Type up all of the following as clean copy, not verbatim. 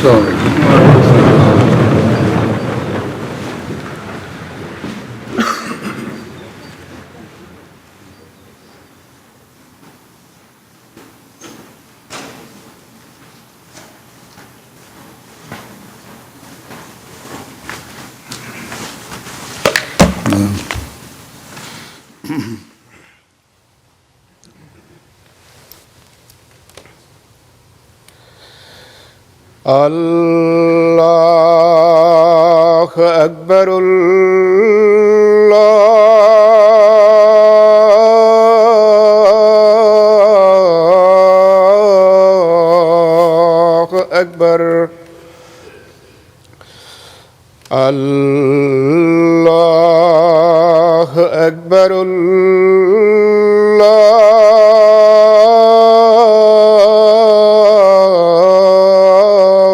السلام عليكم. الله أكبر الله أكبر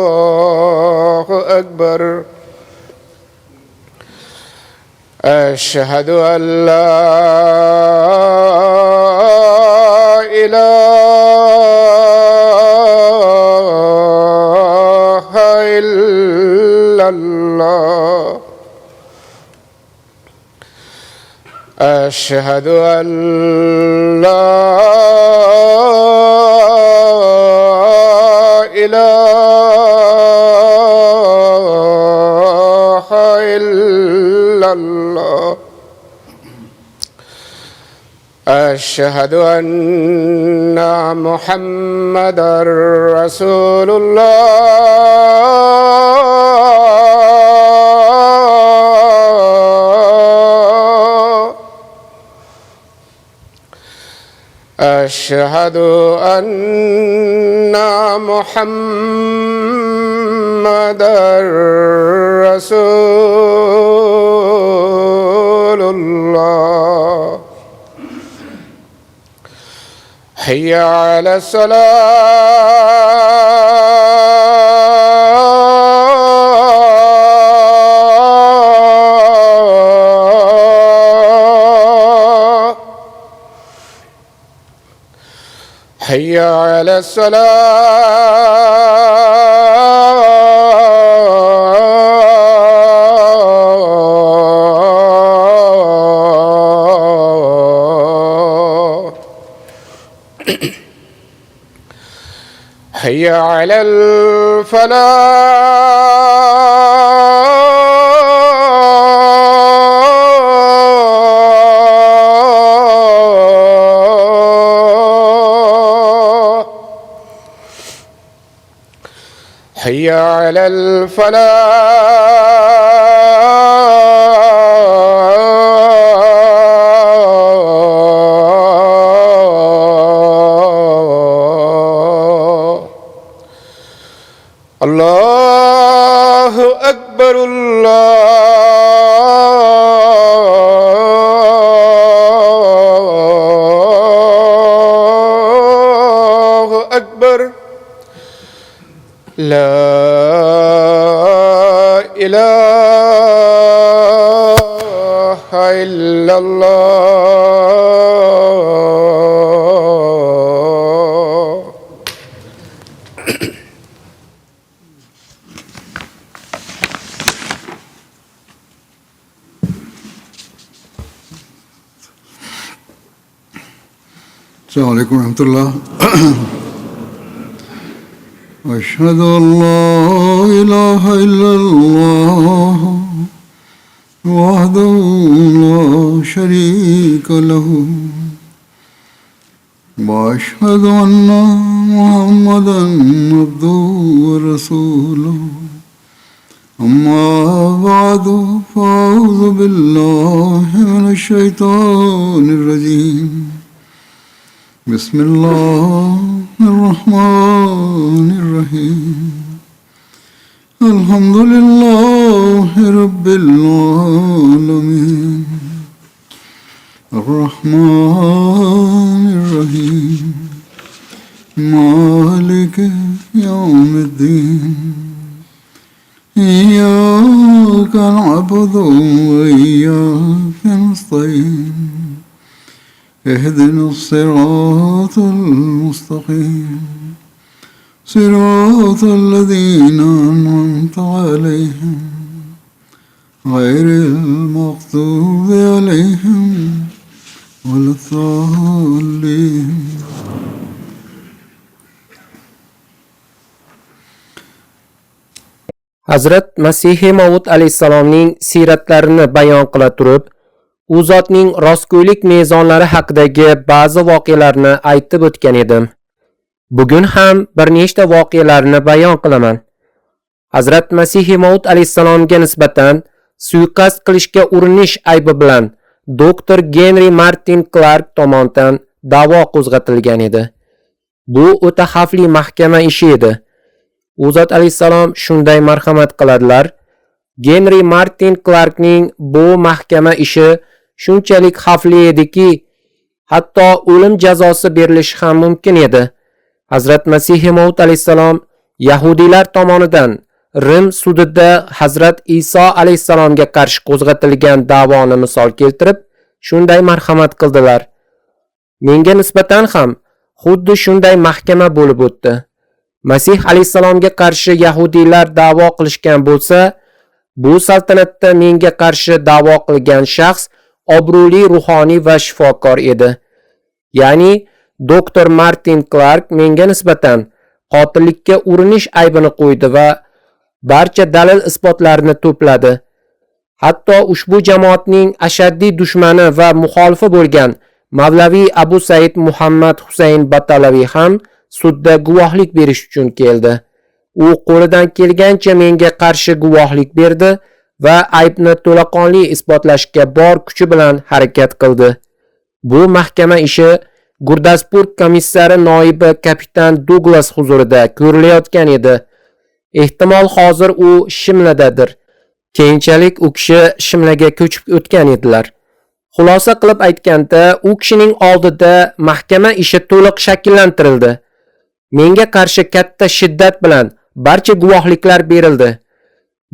الله أكبر أشهد أن لا إله إلا الله أشهد أن لا إله إلا الله أشهد أن محمدًا رسول الله أشهد أن محمدًا رسول الله حي على الصلاة حي على الصلاة حي على الفلاح حي على الفلاح الله أكبر الله أكبر لا إله إلا الله السلام عليكم ورحمة الله. أشهد أن لا إله إلا الله وحده لا شريك له وأشهد أن محمدا عبده ورسوله أما بعد فأعوذ بالله من الشيطان الرجيم بسم الله الرحمن الرحيم الحمد لله رب العالمين الرحمن الرحيم مالك يوم الدين إياك نعبد وإياك نستعين اهدنا الصراط المستقيم صراط الذين أنعمت عليهم غير المغضوب عليهم ولا الضالين. Hazrat Masih Maud alayhissalomning siyratlarini bayon qila turib, u zotning rostgo'ylik mezonlari haqidagi ba'zi voqealarni aytib o'tgan edim. Bugun ham bir nechta voqealarni bayon qilaman. Hazrat Masih Maud alayhissalomga nisbatan suiqasd qilishga urinish aybi bilan doktor Henry Martin Clark tomonidan da'vo qo'zg'atilgan edi. Bu o'ta xavfli mahkama ishi edi. U zot alayhissalom shunday marhamat qiladilar. Henry Martin Clarkning bu mahkama ishi shunchalik xavfli ediki, hatto o'lim jazosi berilishi ham mumkin edi. Hazrat Masih Maud alayhissalom Yahudiylar tomonidan Rim sudida Hazrat Iso alayhissalomga qarshi qo'zg'atilgan da'voni misol keltirib, shunday marhamat qildilar. Menga nisbatan ham xuddi shunday mahkama bo'lib o'tdi. Masih alayhissalomga qarshi Yahudiylar da'vo qilishgan bo'lsa, bu saltanatda menga qarshi da'vo qilgan shaxs obro'li ruhoniy va shifokor edi. Ya'ni doktor Martin Clark menga nisbatan qotillikka urinish aybini qo'ydi va barcha dalil isbotlarini to'pladi. Hatto ushbu jamoatning ashaddiy dushmani va muxolifi bo'lgan Mavlaviy Abu Said Muhammad Husayn Batalaviy ham sudda guvohlik berish uchun keldi. U qo'lidan kelgancha menga qarshi guvohlik berdi va aybni to'laqonli isbotlashga bor kuchi bilan harakat qildi. Bu mahkama ishi Gurdaspur komissari noibi kapitan Douglas huzurida ko'rilayotgan edi. Ehtimol hozir u Shimladadir. Keyinchalik u kishi Shimlaga ko'chib o'tgan edilar. Xulosa qilib aytganda, u kishining oldida mahkama ishi to'liq shakllantirildi. Menga qarshi katta shiddat bilan barcha guvohliklar berildi.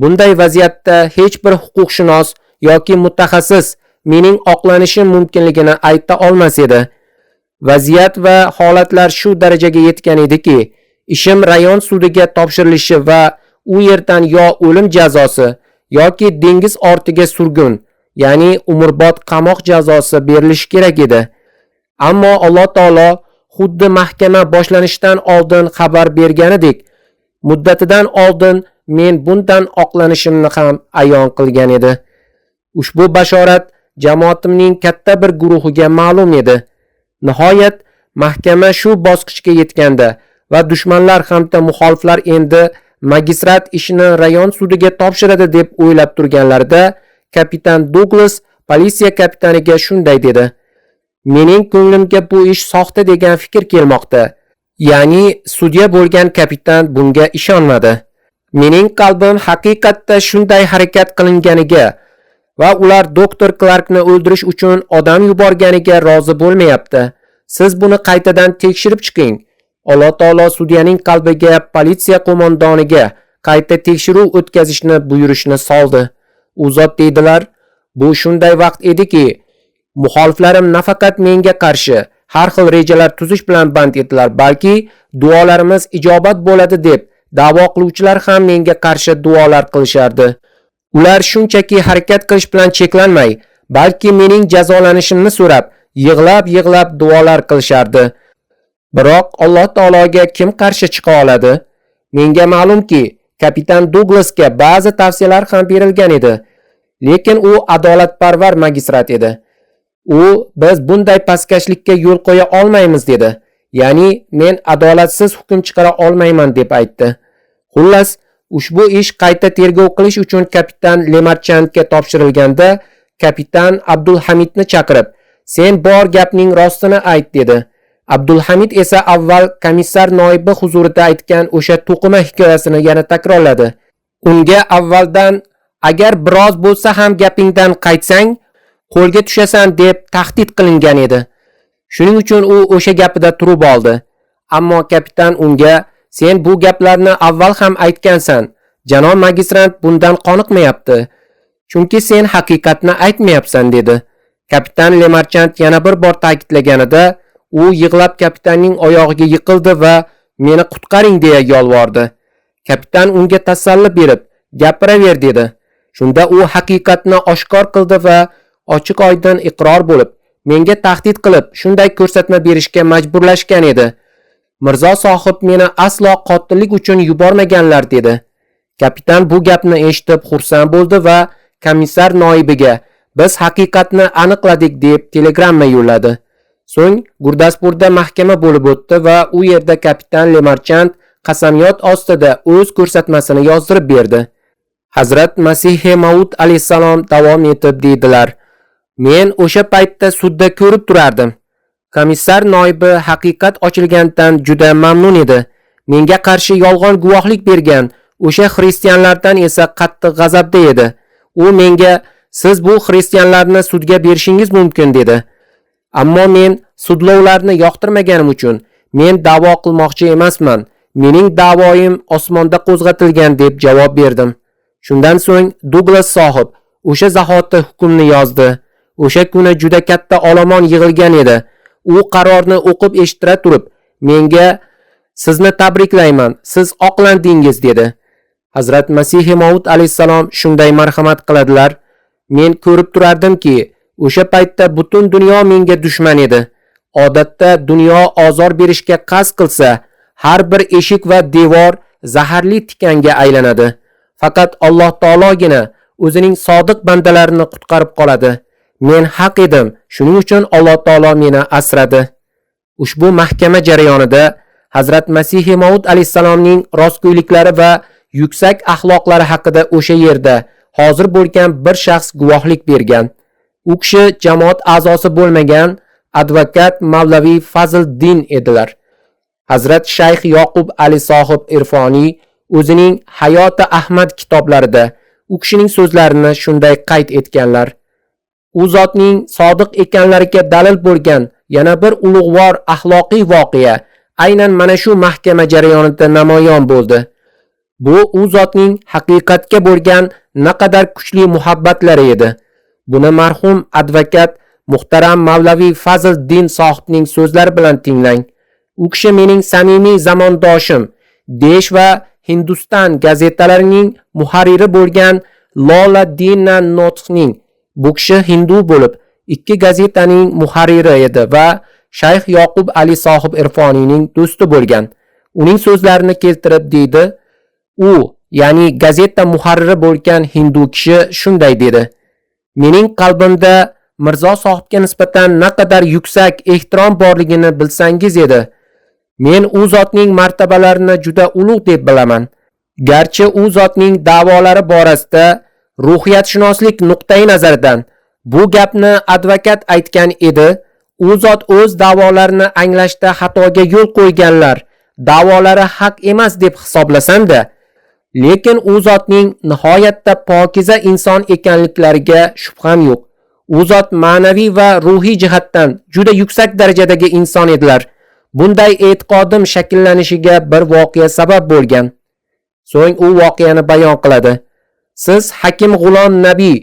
Bunday vaziyatda hech bir huquqshunos yoki mutaxassis mening oqlanishim mumkinligini ayta olmas edi. Vaziyat va holatlar shu darajaga yetgan ediki, ishim rayon sudiga topshirilishi va u yerdan yo o'lim jazosi yoki dengiz ortiga surgun, ya'ni umrbod qamoq jazosi berilishi kerak edi. Ammo Alloh taolo xuddi mahkama boshlanishidan oldin xabar berganidek, muddatidan oldin men bundan oqlanishimni ham ayon qilgan edi. Ushbu bashorat jamoatimning katta bir guruhiga ma'lum edi. Nihoyat mahkama shu bosqichga yetganda va dushmanlar hamda muxoliflar endi magistrat ishini rayon sudiga topshiradi deb o'ylab turganlarida, kapitan Douglas politsiya kapitaniga shunday dedi: "Mening ko'nglimga bu ish soxta degan fikr kelmoqda." Ya'ni sudya bo'lgan kapitan bunga ishonmadi. Mening qalbim haqiqatda shunday harakat qilinganiga va ular doktor Clarkni o'ldirish uchun odam yuborganiga rozi bo'lmayapti. Siz buni qaytadan tekshirib chiqing. Alloh taolo sudyaning qalbiga politsiya qo'mondoniga qayta tekshiruv o'tkazishni buyurishni soldi. U zot deydilar, bu shunday vaqt ediki, muxoliflarim nafaqat menga qarshi har xil rejalar tuzish bilan band edilar, balki duolarimiz ijobat bo'ladi deb da'vo qiluvchilar ham menga qarshi duolar qilishardi. Ular shunchaki harakat qilish bilan cheklanmay, balki mening jazolanishimni so'rab, yig'lab duolar qilishardi. Biroq Alloh taologa kim qarshi chiqa oladi? Menga ma'lumki, kapitan Douglasga ba'zi tavsiyalar ham berilgan edi, lekin u adolatparvar magistrat edi. U biz bunday pastkashlikka yo'l qo'ya olmaymiz dedi. Ya'ni men adolatsiz hukm chiqara olmayman deb aytdi. Xullas, ushbu ish qayta tergov qilish uchun kapitan Lemarchandga topshirilganda, kapitan Abdulhamidni chaqirib, "Sen bor gapning rostini ayt" dedi. Abdulhamid esa avval komissar noibi huzurida aytgan o'sha to'qima hikoyasini yana takrorladi. Unga avvaldan agar biroz bo'lsa ham gapingdan qaytsang, qo'lga tushasan deb tahdid qilingan edi. Shuning uchun u o'sha gapida turib oldi. Ammo kapitan unga, "Sen bu gaplarni avval ham aytgansan. Janob magistrant bundan qoniqmayapti. Chunki sen haqiqatni aytmayapsan" dedi. Kapitan Lemarchand yana bir bor ta'kidlaganida, u yig'lab kapitanning oyog'iga yiqildi va meni qutqaring deya yolvordi. Kapitan unga tasalli berib, gapiraver dedi. Shunda u haqiqatni oshkor qildi va ochiq-oydin iqror bo'lib, menga tahdid qilib, shunday ko'rsatma berishga majburlashgan edi. Mirzo sohib meni aslo qotillik uchun yubormaganlar dedi. Kapitan bu gapni eshitib xursand bo'ldi va komissar noibiga biz haqiqatni aniqladik deb telegramma yo'lladi. So'ng Gurdaspurda mahkama bo'lib o'tdi va u yerda kapitan Lemarchand qasamyod ostida o'z ko'rsatmasini yozdirib berdi. Hazrat Masih Maud alayhisalom davom etib dedilar: Men o'sha paytda sudda ko'rib turardim. Komissar noibi haqiqat ochilgandan juda mamnun edi. Menga qarshi yolg'on guvohlik bergan o'sha xristianlardan esa qattiq g'azabda edi. U menga siz bu xristianlarni sudga berishingiz mumkin dedi. Ammo men sudlovlarni yoqtirmaganim uchun men da'vo qilmoqchi emasman. Mening da'voyim osmonda qo'zg'atilgan deb javob berdim. Shundan so'ng Douglas sohib o'sha zahoti hukmni yozdi. O'sha kuni juda katta olomon yig'ilgan edi. U qarorni o'qib eshittira turib, menga sizni tabriklayman, siz oqlandingiz dedi. Hazrat Masih Maud alayhisalom shunday marhamat qiladilar: Men ko'rib turardimki, o'sha paytda butun dunyo menga dushman edi. Odatda dunyo ozor berishga qasd qilsa, har bir eshik va devor zaharli tikanga aylanadi. Faqat Alloh taologina o'zining sodiq bandalarini qutqarib qoladi. Men haq edim, shuning uchun Alloh taolo meni asradi. Ushbu mahkama jarayonida Hazrat Masih Maud alayhisalomning rostgo'yliklari va yuksak axloqlari haqida o'sha yerda hozir bo'lgan bir shaxs guvohlik bergan. U kishi jamoat a'zosi bo'lmagan advokat Mavlaviy Fazliddin edilar. Hazrat Shayx Yoqub Ali sohib Irfoniy o'zining Hayoti Ahmad kitoblarida u kishining so'zlarini shunday qayd etganlar: U zotning sodiq ekanlariga dalil bo'lgan yana bir ulug'vor axloqiy voqea aynan mana shu mahkama jarayonida namoyon bo'ldi. Bu u zotning haqiqatga bo'lgan naqadar kuchli muhabbatlari edi. Buni marhum advokat muhtaram Mavlaviy Fazliddin sohibning so'zlari bilan tinglang. U kishi mening samimiy zamondoshim, Desh va Hinduston gazetalarining muharriri bo'lgan Lola Dina Notxning. Bu kishi hindu bo'lib, ikki gazetaning muharriri edi va Shayx Yoqub Ali sohib Irfoniyning do'sti bo'lgan. Uning so'zlarini keltirib deydi: U, ya'ni gazeta muharriri bo'lgan hindu kishi shunday dedi: Mening qalbimda Mirzo sohibga nisbatan naqadar yuksak ehtirom borligini bilsangiz edi. Men u zotning martabalarini juda ulug' deb bilaman. Garchi u zotning da'volari borasida ruhiyatshunoslik nuqtai nazaridan bu gapni advokat aytgan edi, u zot o'z da'volarini anglashda xatoga yo'l qo'yganlar, da'volari haq emas deb hisoblasam-da, lekin u zotning nihoyatda pokiza inson ekanliklariga shubham yo'q. U zot ma'naviy va ruhiy jihatdan juda yuksak darajadagi inson edilar. Bunday e'tiqodim shakllanishiga bir voqea sabab bo'lgan. So'ng u voqeani bayon qiladi. Siz Hakim G'ulom Nabiy,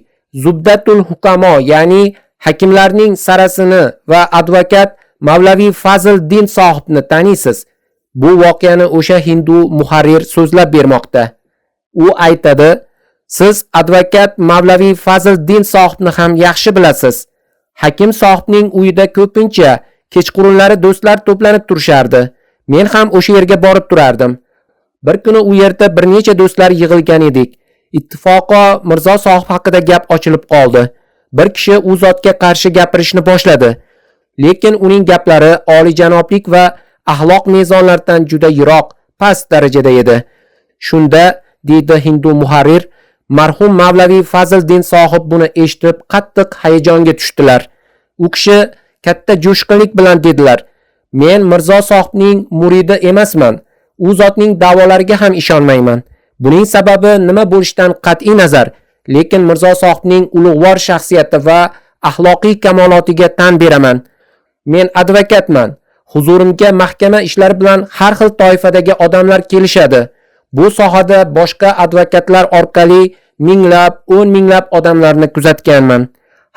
Zubdatul Hukamo, ya'ni hakimlarning sarasini va advokat Mavlaviy Fazliddin sohibni taniysiz. Bu voqeani o'sha hindu muharrir so'zlab bermoqda. U aytadi: Siz advokat Mavlaviy Fazliddin sohibni ham yaxshi bilasiz. Hakim sohibning uyida ko'pincha kechqurunlari do'stlar to'planib turishardi. Men ham o'sha yerga borib turardim. Bir kuni u yerda bir necha do'stlar yig'ilgan edik. Ittifoqo Mirzo sohib haqida gap ochilib qoldi. Bir kishi u zotga qarshi gapirishni boshladi. Lekin uning gaplari olijanoblik va axloq mezonlaridan juda yiroq, past darajada edi. Shunda, deydi hindu muharrir, marhum Mavlaviy Fazliddin sohib buni eshitib qattiq hayajonga tushdilar. U kishi katta jo'shqinlik bilan dedilar: Men Mirzo sohibning muridi emasman. U zotning da'volariga ham ishonmayman. Buning sababi nima bo'lishidan qat'iy nazar, lekin Mirzo sohibning ulug'vor shaxsiyati va axloqiy kamolotiga tan beraman. Men advokatman. Huzurimga mahkama ishlari bilan har xil toifadagi odamlar kelishadi. Bu sohada boshqa advokatlar orqali minglab, 10 minglab odamlarni kuzatganman.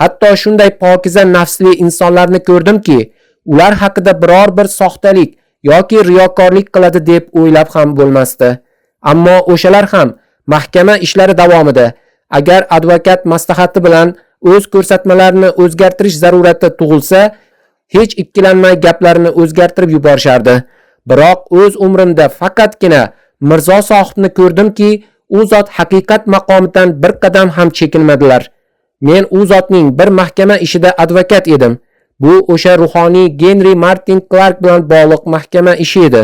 Hatto shunday pokiza nafsli insonlarni ko'rdimki, ular haqida biror bir soxtalik yoki riyokorlik qiladi deb o'ylab ham bo'lmasdi. Ammo o'shalar ham mahkama ishlari davomida agar advokat maslahati bilan o'z ko'rsatmalarini o'zgartirish zarurati tug'ilsa, hech ikkilanmay gaplarini o'zgartirib yuborishardi. Biroq o'z umrimda faqatgina Mirzo sohibni ko'rdimki, u zot haqiqat maqomidan bir qadam ham chekinmadilar. Men u zotning bir mahkama ishida advokat edim. Bu o'sha ruhoniy Henry Martin Clark bilan bog'liq mahkama ishi edi.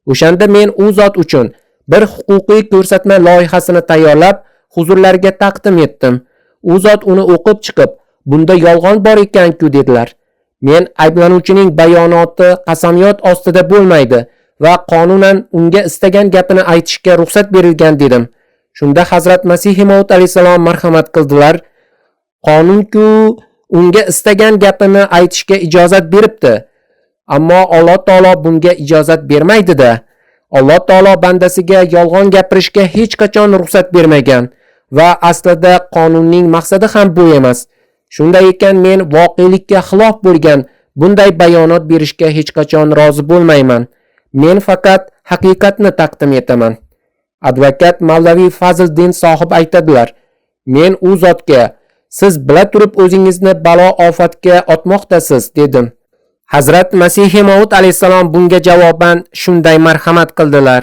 O'shanda men u zot uchun bir huquqiy ko'rsatma loyihasini tayyorlab, huzurlariga taqdim etdim. U zot uni o'qib chiqib, bunda yolg'on bor ekan-ku dedilar. Men ayblanuvchining bayonoti qasamyod ostida bo'lmaydi va qonunan unga istagan gapini aytishga ruxsat berilgan dedim. Shunda Hazrat Masih Maud alayhisalom marhamat qildilar. Qonun-ku unga istagan gapini aytishga ijozat beribdi. Ammo Alloh taolo bunga ijozat bermaydi-da. Alloh taolo bandasiga yolg'on gapirishga hech qachon ruxsat bermagan va aslida qonunning maqsadi ham bu emas. Shunday ekan men voqelikka xilof bo'lgan bunday bayonot berishga hech qachon rozi bo'lmayman. Men faqat haqiqatni taqdim etaman. Advokat Mavlaviy Fazliddin sohib aytadilar: Men u zotga siz bila turib o'zingizni balo ofatga otmoqdasiz dedim. Hazrat Masih Maud alayhisalom bunga javoban shunday marhamat qildilar: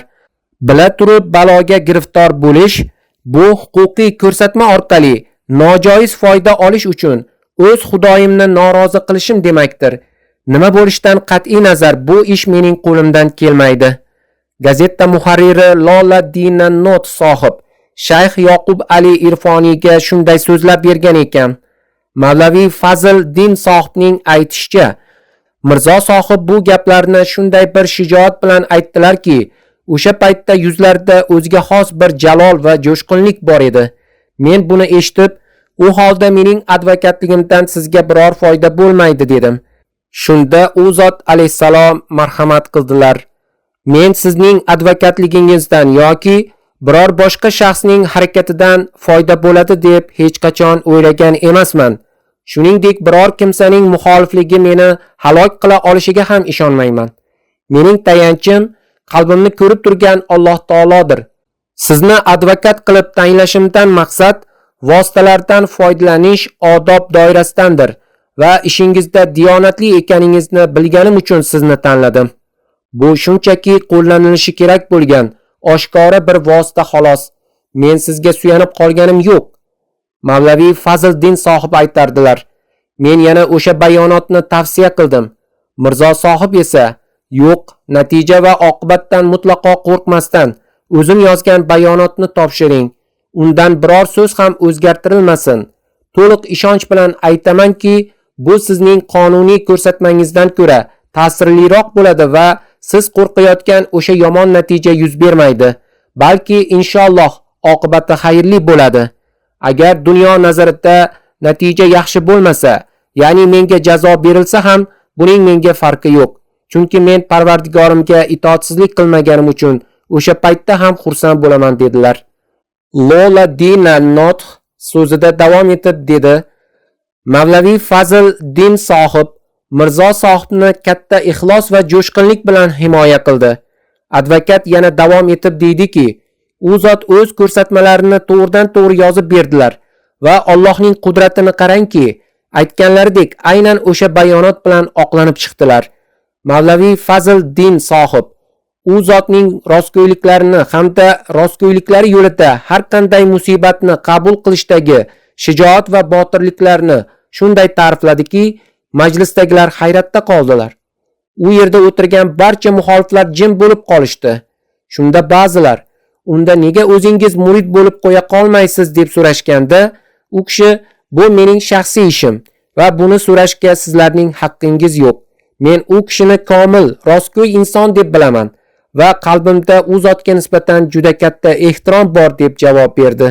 Bila turib baloga giriftor bo'lish bu huquqiy ko'rsatma orqali nojoiz foyda olish uchun o'z Xudoyimni norozi qilishim demakdir. Nima bo'lishidan qat'iy nazar bu ish mening qo'limdan kelmaydi. Gazeta muharriri Loladdin Not sohib Shayx Yoqub Ali Irfoniyga shunday so'zlab bergan ekan. Mavlaviy Fazliddin sohibning aytishicha, Mirzo sohib bu gaplarni shunday bir shijoat bilan aytdilarki, o'sha paytda yuzlarida o'ziga xos bir jalol va jo'shqinlik bor edi. Men buni eshitib, u holda mening advokatligimdan sizga biror foyda bo'lmaydi dedim. Shunda u zot alayhisalom marhamat qildilar: Men sizning advokatligingizdan yoki biror boshqa shaxsning harakatidan foyda bo'ladi deb hech qachon o'ylagan emasman. Shuningdek, biror kimsaning muxolifligi meni halok qila olishiga ham ishonmayman. Mening tayanchim qalbimni ko'rib turgan Alloh taolodir. Sizni advokat qilib tayinlashimdan maqsad vositalardan foydalanish odob doirasidandir va ishingizda diyonatli ekaningizni bilganim uchun sizni tanladim. Bu shunchaki qo'llanilishi kerak bo'lgan oshkora bir vosita xolos. Men sizga suyanib qolganim yo'q. Mavlaviy Fazliddin sohib aytardilar: Men yana o'sha bayonotni tavsiya qildim. Mirzo sohib esa yo'q, natija va oqibatdan mutlaqo qo'rqmasdan o'zim yozgan bayonotni topshiring. Undan biror so'z ham o'zgartirilmasin. To'liq ishonch bilan aytamanki, bu sizning qonuniy ko'rsatmangizdan ko'ra ta'sirliroq bo'ladi va siz qo'rqayotgan o'sha yomon natija yuz bermaydi, balki inshaalloh oqibati xayrli bo'ladi. Agar dunyo nazarida natija yaxshi bo'lmasa, ya'ni menga jazo berilsa ham buning menga farqi yo'q. Chunki men Parvardigorimga itoatsizlik qilmaganim uchun o'sha paytda ham xursand bo'laman dedilar. Loladdin Not so'zida davom etib dedi: Mavlaviy Fazliddin sohib Mirzo sohibni katta ixlos va jo'shqinlik bilan himoya qildi. Advokat yana davom etib deydiki, u zot o'z ko'rsatmalarini to'g'ridan-to'g'ri yozib berdilar va Allohning qudratini qarangki, aytganlaridek aynan o'sha bayonot bilan oqlanib chiqdilar. Mavlaviy Fazliddin sohib u zotning rostgo'yliklarini hamda rostgo'yliklari yo'lida har qanday musibatni qabul qilishdagi shijoat va botirliklarni shunday ta'rifladiki, majlisdagilar hayratda qoldilar. U yerda o'tirgan barcha muxoliflar jim bo'lib qolishdi. Shunda ba'zilar, unda nega o'zingiz murid bo'lib qo'ya qolmaysiz deb so'rashganda, u kishi, bu mening shaxsiy ishim va buni so'rashga sizlarning haqqingiz yo'q. Men u kishini komil, rostgo'y inson deb bilaman va qalbimda u zotga nisbatan juda katta ehtirom bor deb javob berdi.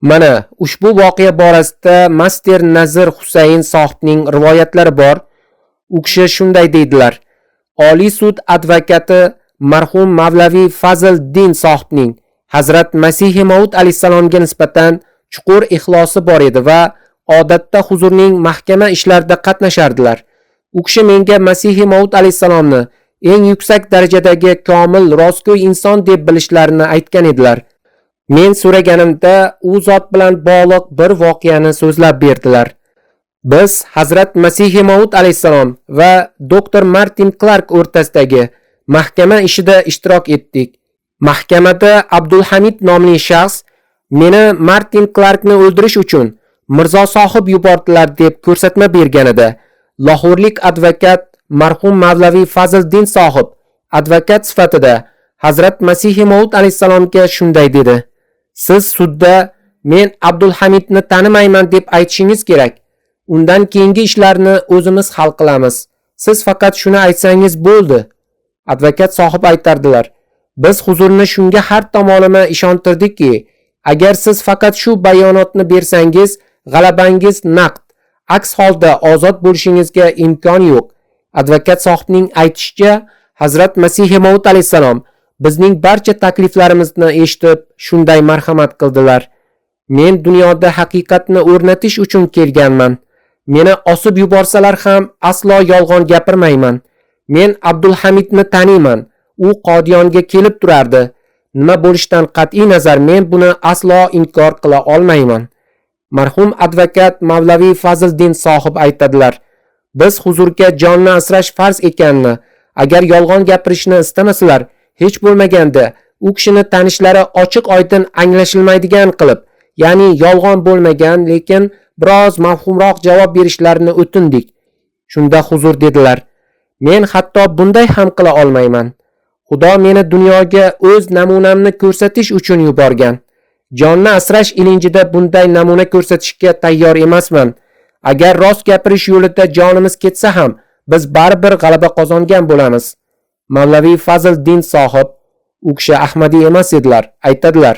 Mana ushbu voqea borasida Master Nazir Husayn sohibning rivoyatlari bor. U kishi shunday deydilar: Oliy sud advokati marhum Mavlaviy Fazliddin sohibning Hazrat Masih Maud alayhisalomga nisbatan chuqur ixlosi bor edi va odatda huzurning mahkama ishlarida qatnashardilar. U kishi menga Masih Maud alayhisalomni eng yuksak darajadagi komil rostgo'y inson deb bilishlarini aytgan edilar. Men so'raganimda u zot bilan bog'liq bir voqeani so'zlab berdilar. Biz Hazrat Masih Maud alayhissalom va doktor Martin Clark o'rtasidagi mahkama ishida ishtirok etdik. Mahkamada Abdulhamid nomli shaxs meni Martin Clarkni o'ldirish uchun Mirzo Sohib yubordilar deb ko'rsatma berganida, Lahorlik advokat marhum Mavlaviy Fazliddin Sohib advokat sifatida Hazrat Masih Maud alayhissalomga shunday dedi: "Siz sudda men Abdulhamidni tanimayman deb aytishingiz kerak. Undan keyingi ishlarni o'zimiz hal qilamiz. Siz faqat shuni aytsangiz bo'ldi." Advokat Sohib aytardilar: "Biz huzurni shunga har tomonlama ishontirdikki, agar siz faqat shu bayonotni bersangiz, g'alabangiz naqd. Aks holda ozod bo'lishingizga imkon yo'q." Advokat Sohibning aytishicha, Hazrat Masih Maud alayhissalom bizning barcha takliflarimizni eshitib, shunday marhamat qildilar: "Men dunyoda haqiqatni o'rnatish uchun kelganman. Meni osib yuborsalar ham aslo yolg'on gapirmayman. Men Abdulhamidni taniyman. U Qodiyonga kelib turardi. Nima bo'lishidan qat'iy nazar men buni aslo inkor qila olmayman." Marhum advokat Mavlaviy Fazliddin Sohib aytadilar: "Biz huzurga jonni asrash farz ekanini, agar yolg'on gapirishni istamasalar, hech bo'lmaganda u kishini tanishlari ochiq-oydin anglashilmaydigan qilib, ya'ni yolg'on bo'lmagan, lekin biroz mafhumroq javob berishlarini o'tindik." Shunda huzur dedilar: "Men hatto bunday ham qila olmayman. Xudo meni dunyoga o'z namunamni ko'rsatish uchun yuborgan. Jonni asrash ilinjida bunday namuna ko'rsatishga tayyor emasman. Agar rost gapirish yo'lida jonimiz ketsa ham, biz baribir g'alaba qozongan bo'lamiz." Mavlaviy Fazliddin Sohib, u kishi Ahmadiy emas edilar, aytadilar: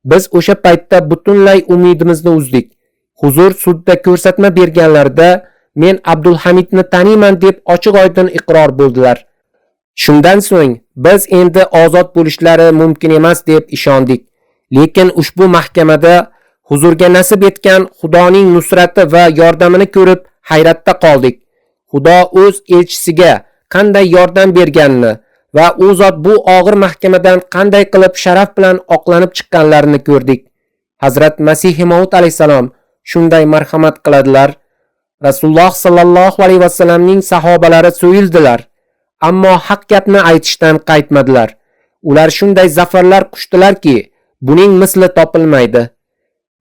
"Biz o'sha paytda butunlay umidimizni uzdik. Huzur sudda ko'rsatma berganlarida men Abdulhamidni taniyman deb ochiq-oydin iqror bo'ldilar. Shundan so'ng biz endi ozod bo'lishlari mumkin emas deb ishondik. Lekin ushbu mahkamada huzurga nasib etgan Xudoning nusrati va yordamini ko'rib hayratda qoldik. Xudo o'z elchisiga qanday yordam berganini va u zot bu og'ir mahkamadan qanday qilib sharaf bilan oqlanib chiqqanlarini ko'rdik. Hazrat Masih Maud alayhissalom shunday marhamat qiladilar: Rasululloh sallallohu alayhi vasallamning sahobalari so'yildilar, ammo haq gapni aytishdan qaytmadilar. Ular shunday zafarlar quchdilarki, buning misli topilmaydi.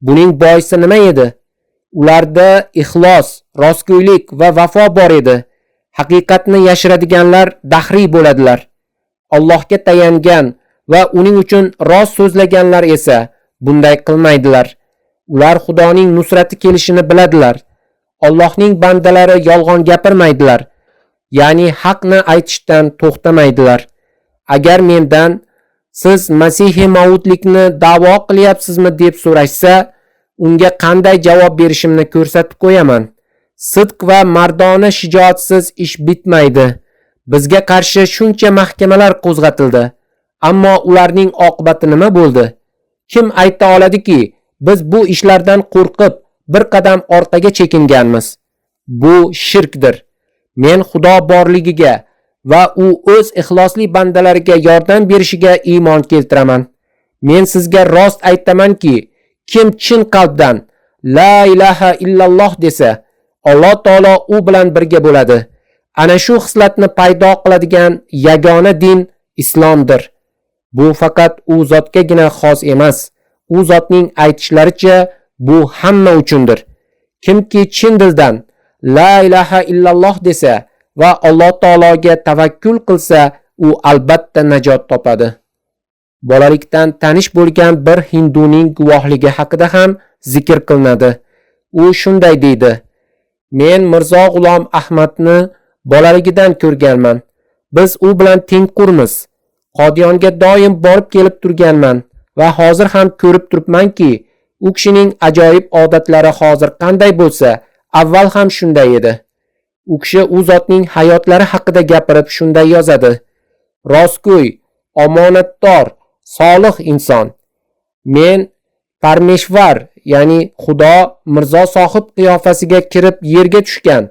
Buning boisi nima edi? Ularda ixlos, rostgo'ylik va vafo bor edi. Haqiqatni yashiradiganlar dahriy bo'ladilar. Allohga tayangan va uning uchun rost so'zlaganlar esa bunday qilmaydilar. Ular Xudoning nusrati kelishini biladilar. Allohning bandalari yolg'on gapirmaydilar. Ya'ni haqni aytishdan to'xtamaydilar. Agar mendan siz Masih Maudlikni da'vo qilyapsizmi deb so'rashsa, unga qanday javob berishimni ko'rsatib qo'yaman. Sidq va mardona shijoatsiz ish bitmaydi. Bizga qarshi shuncha mahkamalar qo'zg'atildi, ammo ularning oqibati nima bo'ldi? Kim ayta oladiki, biz bu ishlardan qo'rqib bir qadam orqaga chekinganmiz? Bu shirkdir. Men Xudo borligiga va u o'z ixlosli bandalariga yordam berishiga iymon keltiraman. Men sizga rost aytamanki, kim chin qalbdan la ilaha illalloh desa, Alloh taolo u bilan birga bo'ladi. Ana shu xislatni paydo qiladigan yagona din islomdir. Bu faqat u zotgagina xos emas. U zotning aytishlaricha bu hamma uchundir. Kimki chin dildan la ilaha illalloh desa va Alloh taologa tavakkul qilsa, u albatta najot topadi. Bolalikdan tanish bo'lgan bir hinduning guvohligi haqida ham zikr qilinadi. U shunday deydi: "Men Mirzo G'ulom Ahmadni bolaligidan ko'rganman. Biz u bilan tengqurmiz. Qodiyonga doim borib kelib turganman va hozir ham ko'rib turibmanki, u kishining ajoyib odatlari hozir qanday bo'lsa, avval ham shunday edi." U kishi u zotning hayotlari haqida gapirib shunday yozadi: "Rostgo'y, omonatdor, solih inson. Men Parmeshvar, ya'ni Xudo Mirzo Sohib qiyofasiga kirib yerga tushgan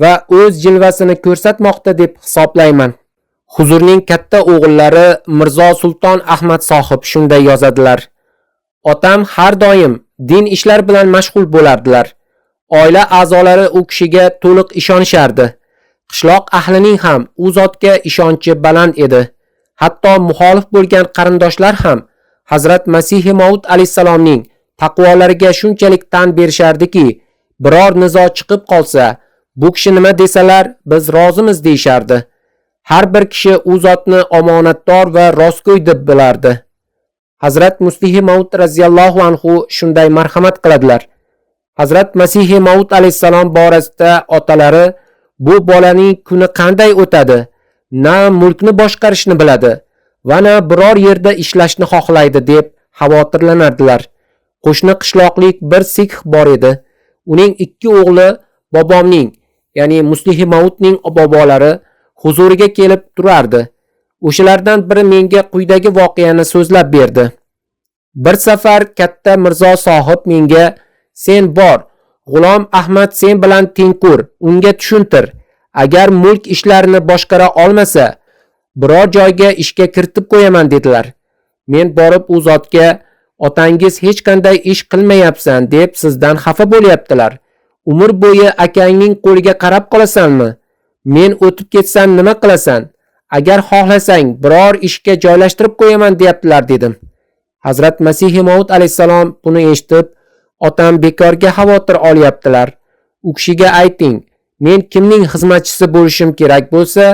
va o'z jilvasini ko'rsatmoqda deb hisoblayman. Huzurning katta o'g'illari Mirzo Sulton Ahmad sohib shunday yozadilar. Otam har doim din ishlar bilan mashg'ul bo'lardilar. Oila a'zolari u kishiga to'liq ishonishardi. Qishloq ahlining ham u zotga ishonchi baland edi. Hatto muxolif bo'lgan qarindoshlar ham Hazrat Masih Maud alayhisalomning taqvolariga shunchalik tan berishardiki, biror nizo chiqib qolsa, bu kishi nima desalar biz rozimiz deyishardi. Har bir kishi u zotni omonatdor va rostgo'y deb bilardi. Hazrat Masih Maud radhiyallohu anhu shunday marhamat qiladilar. Hazrat Masih Maud alayhisalom borasida otalari bu bolaning kuni qanday o'tadi, na mulkni boshqarishni biladi va na biror yerda ishlashni xohlaydi deb xavotirlanardilar. Qo'shni qishloqlik bir sikh bor edi. Uning ikki o'g'li bobomning, ya'ni Masih Maudning bobolari huzuriga kelib turardi. O'shalardan biri menga quyidagi voqeani so'zlab berdi. Bir safar katta Mirzo sohib menga sen bor, G'ulom Ahmad sen bilan tengqur, unga tushuntir. Agar mulk ishlarini boshqara olmasa, biror joyga ishga kiritib qo'yaman dedilar. Men borib u zotga otangiz hech qanday ish qilmayapsan deb sizdan xafa bo'lyaptilar. Umr bo'yi akangning qo'liga qarab qolasanmi? Men o'tib ketsam nima qilasan? Agar xohlasang biror ishga joylashtirib qo'yaman deyaptilar dedim. Hazrat Masih Maud alayhisalom buni eshitib, otam bekorga xavotir olyaptilar. U kishiga ayting, men kimning xizmatchisi bo'lishim kerak bo'lsa,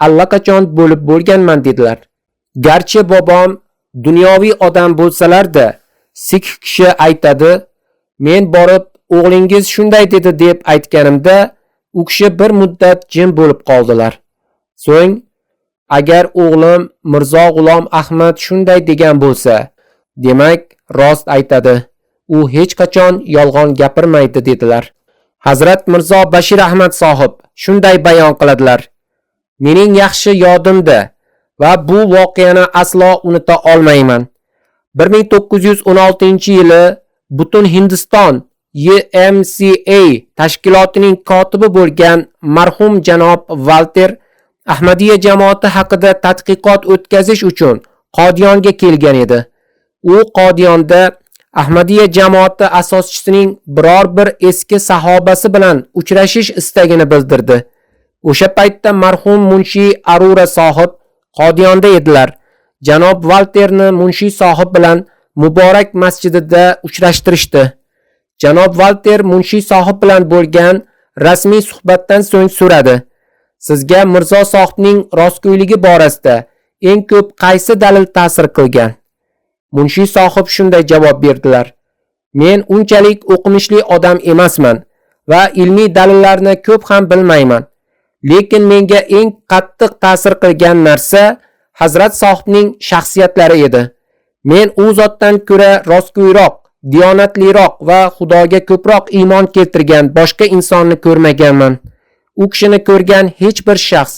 allaqachon bo'lib bo'lganman dedilar. Garchi bobom dunyoviy odam bo'lsalar-da, sikh kishi aytadi, men borib o'g'lingiz shunday dedi deb aytganimda, u kishi bir muddat jim bo'lib qoldilar. So'ng, agar o'g'lim Mirzo G'ulom Ahmad shunday degan bo'lsa, demak rost aytadi. U hech qachon yolg'on gapirmaydi dedilar. Hazrat Mirzo Bashir Ahmad sohib shunday bayon qiladilar. Mening yaxshi yodimda va bu voqeani aslo unuta olmayman. 1916-yili butun Hindiston YMCA tashkilotining kotibi bo'lgan marhum janob Walter Ahmadiyya jamoati haqida tadqiqot o'tkazish uchun Qodiyonga kelgan edi. U Qodiyonda Ahmadiyya jamoati asoschisining biror bir eski sahobasi bilan uchrashish istagini bildirdi. O'sha paytda marhum Munshi Arura sohib Qodiyonda edilar. Janob Walterni Munshi sohib bilan Muborak masjidida uchrashtirishdi. Janob Walter Munshi sohib bilan bo'lgan rasmiy suhbatdan so'ng so'radi: "Sizga Mirzo sohibning rostgo'yligi borasida eng ko'p qaysi dalil ta'sir qilgan?" Munshi sohib shunday javob berdilar: "Men unchalik o'qimishli odam emasman va ilmiy dalillarni ko'p ham bilmayman. Lekin menga eng qattiq ta'sir qilgan narsa Hazrat sohibning shaxsiyatlari edi. Men u zotdan ko'ra rostgo'yroq, diyonatliroq va Xudoga ko'proq iymon keltirgan boshqa insonni ko'rmaganman. U kishini ko'rgan hech bir shaxs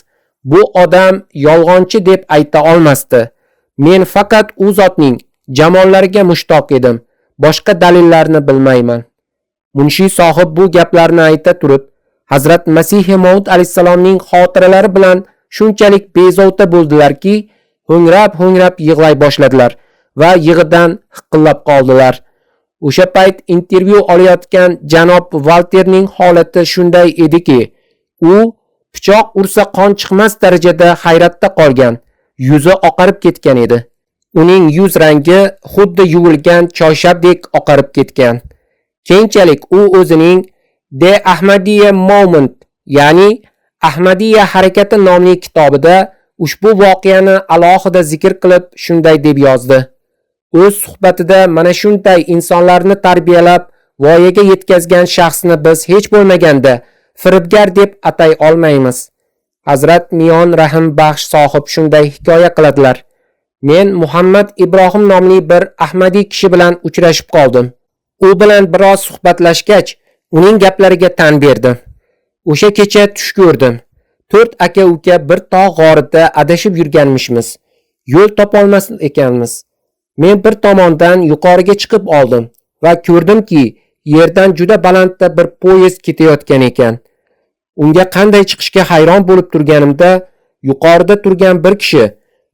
bu odam yolg'onchi deb ayta olmasdi. Men faqat u zotning jamollariga mushtoq edim. Boshqa dalillarni bilmayman." Munshi sohib bu gaplarni ayta turib, Hazrat Masih Maud alayhisalomning xotiralari bilan shunchalik bezovta bo'ldilarki, ho'ngrab yig'lay boshladilar va yig'idan hiqillab qoldilar. O'sha payt intervyu olayotgan janob Walterning holati shunday ediki, u pichoq ursa qon chiqmas darajada hayratda qolgan, yuzi oqarib ketgan edi. Uning yuz rangi xuddi yuvilgan choyshabdek oqarib ketgan. Keyinchalik u o'zining The Ahmadiyya Movement, ya'ni Ahmadiyya harakati nomli kitobida ushbu voqeani alohida zikr qilib shunday deb yozdi: "O'z suhbatida mana shunday insonlarni tarbiyalab voyaga yetkazgan shaxsni biz hech bo'lmaganda firibgar deb atay olmaymiz." Hazrat Miyon Rahim Baxsh sohib shunday hikoya qiladilar: "Men Muhammad Ibrohim nomli bir Ahmadiy kishi bilan uchrashib qoldim. U bilan biroz suhbatlashgach, uning gaplariga tan berdim. O'sha kecha tush ko'rdim. 4 aka-uka bir tog' g'orida adashib yurganmishmiz. Yo'l topolmas ekanmiz. Men bir tomondan yuqoriga chiqib oldim va ko'rdimki, yerdan juda balandda bir poyezd ketayotgan ekan. Unga qanday chiqishga hayron bo'lib turganimda, yuqorida turgan bir kishi